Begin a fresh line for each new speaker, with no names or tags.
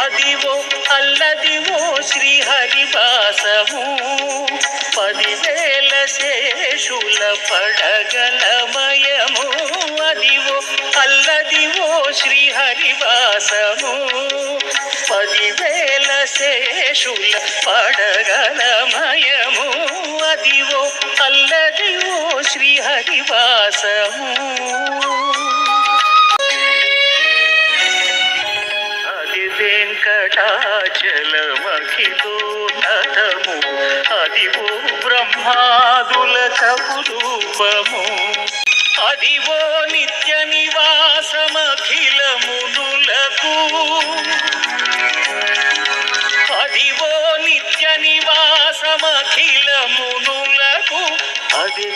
అదివో అల్లదివో శ్రీహరివాసము 10,000 శేషుల పడగలమయము. అదివో అల్లదివో శ్రీహరివాసము 10,000 శేషుల పడగలమయము. అదివో అల్లదివో శ్రీహరివాసము. వెంకటాచలమఖిలోన్నతము అదివో బ్రహ్మాదుల కపురూపము. అదివో నిత్య నివాసమఖిలమునులకు. అదివో నిత్య నివాసమఖిలమునులకు. అది